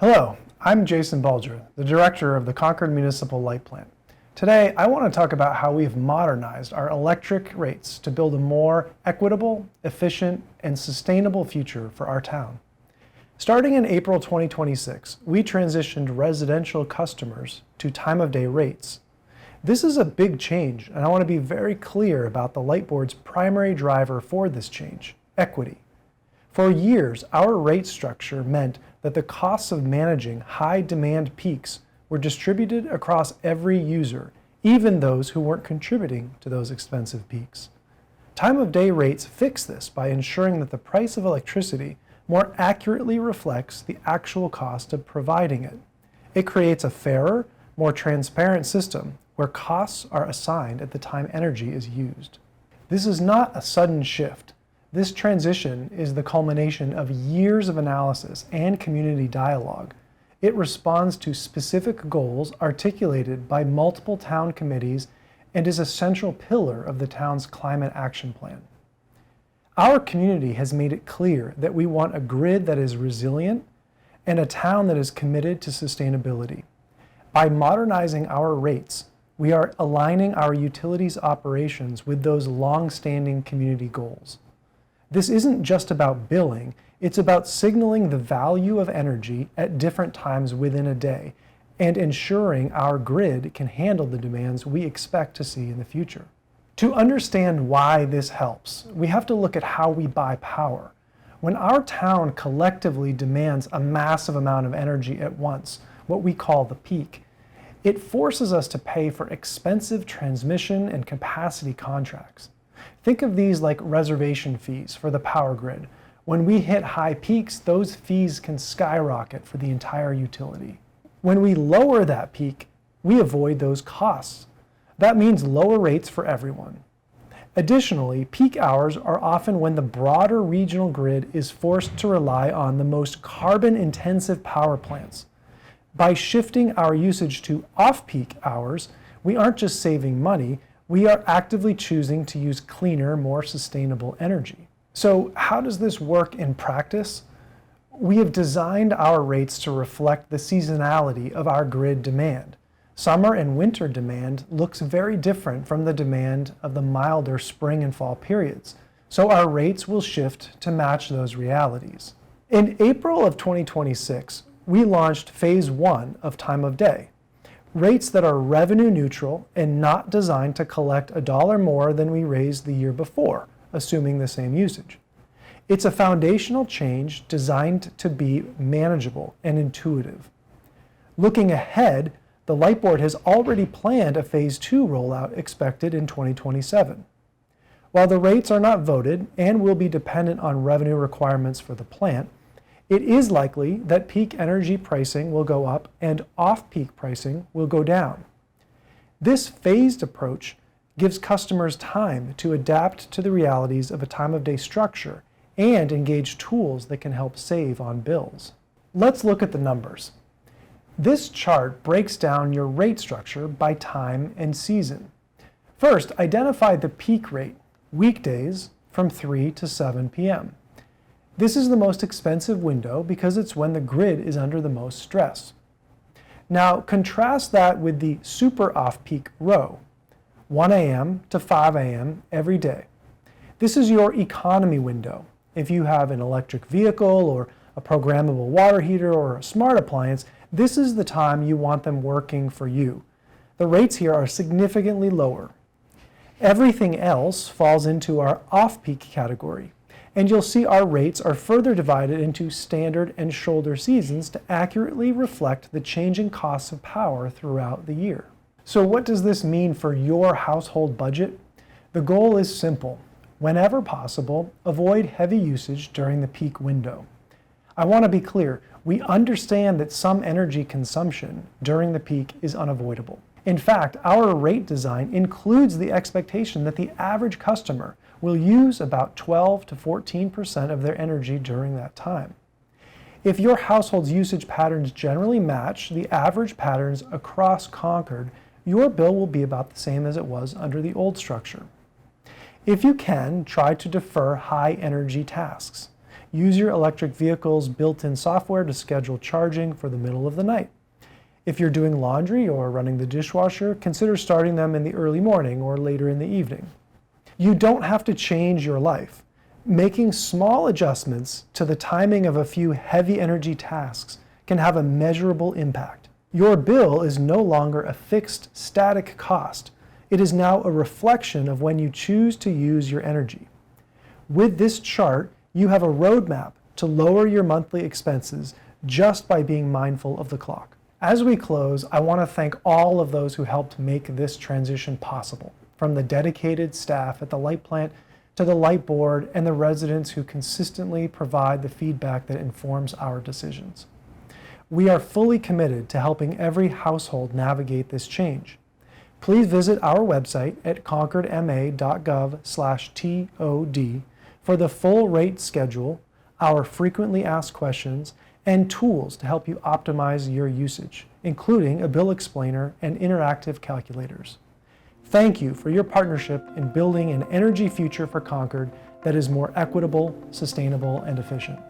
Hello, I'm Jason Bulger, the director of the Concord Municipal Light Plant. Today, I want to talk about how we've modernized our electric rates to build a more equitable, efficient, and sustainable future for our town. Starting in April 2026, we transitioned residential customers to time-of-day rates. This is a big change, and I want to be very clear about the Light Board's primary driver for this change: equity. For years, our rate structure meant that the costs of managing high-demand peaks were distributed across every user, even those who weren't contributing to those expensive peaks. Time-of-day rates fix this by ensuring that the price of electricity more accurately reflects the actual cost of providing it. It creates a fairer, more transparent system where costs are assigned at the time energy is used. This is not a sudden shift. This transition is the culmination of years of analysis and community dialogue. It responds to specific goals articulated by multiple town committees and is a central pillar of the town's climate action plan. Our community has made it clear that we want a grid that is resilient and a town that is committed to sustainability. By modernizing our rates, we are aligning our utilities operations with those long-standing community goals. This isn't just about billing, it's about signaling the value of energy at different times within a day and ensuring our grid can handle the demands we expect to see in the future. To understand why this helps, we have to look at how we buy power. When our town collectively demands a massive amount of energy at once, what we call the peak, it forces us to pay for expensive transmission and capacity contracts. Think of these like reservation fees for the power grid. When we hit high peaks, those fees can skyrocket for the entire utility. When we lower that peak, we avoid those costs. That means lower rates for everyone. Additionally, peak hours are often when the broader regional grid is forced to rely on the most carbon-intensive power plants. By shifting our usage to off-peak hours, we aren't just saving money, we are actively choosing to use cleaner, more sustainable energy. So how does this work in practice? We have designed our rates to reflect the seasonality of our grid demand. Summer and winter demand looks very different from the demand of the milder spring and fall periods, so our rates will shift to match those realities. In April of 2026, we launched Phase 1 of Time of Day. Rates that are revenue neutral and not designed to collect $1 more than we raised the year before, assuming the same usage. It's a foundational change designed to be manageable and intuitive. Looking ahead, the Light Board has already planned a Phase 2 rollout expected in 2027. While the rates are not voted and will be dependent on revenue requirements for the plant, it is likely that peak energy pricing will go up and off-peak pricing will go down. This phased approach gives customers time to adapt to the realities of a time-of-day structure and engage tools that can help save on bills. Let's look at the numbers. This chart breaks down your rate structure by time and season. First, identify the peak rate, weekdays from 3 to 7 p.m. This is the most expensive window because it's when the grid is under the most stress. Now contrast that with the super off-peak row, 1 a.m. to 5 a.m. every day. This is your economy window. If you have an electric vehicle or a programmable water heater or a smart appliance, this is the time you want them working for you. The rates here are significantly lower. Everything else falls into our off-peak category. And you'll see our rates are further divided into standard and shoulder seasons to accurately reflect the changing costs of power throughout the year. So what does this mean for your household budget? The goal is simple. Whenever possible, avoid heavy usage during the peak window. I want to be clear, we understand that some energy consumption during the peak is unavoidable. In fact, our rate design includes the expectation that the average customer will use about 12 to 14% of their energy during that time. If your household's usage patterns generally match the average patterns across Concord, your bill will be about the same as it was under the old structure. If you can, try to defer high energy tasks. Use your electric vehicle's built-in software to schedule charging for the middle of the night. If you're doing laundry or running the dishwasher, consider starting them in the early morning or later in the evening. You don't have to change your life. Making small adjustments to the timing of a few heavy energy tasks can have a measurable impact. Your bill is no longer a fixed, static cost. It is now a reflection of when you choose to use your energy. With this chart, you have a roadmap to lower your monthly expenses just by being mindful of the clock. As we close, I want to thank all of those who helped make this transition possible, from the dedicated staff at the light plant to the light board and the residents who consistently provide the feedback that informs our decisions. We are fully committed to helping every household navigate this change. Please visit our website at concordma.gov/TOD for the full rate schedule, our frequently asked questions, and tools to help you optimize your usage, including a bill explainer and interactive calculators. Thank you for your partnership in building an energy future for Concord that is more equitable, sustainable, and efficient.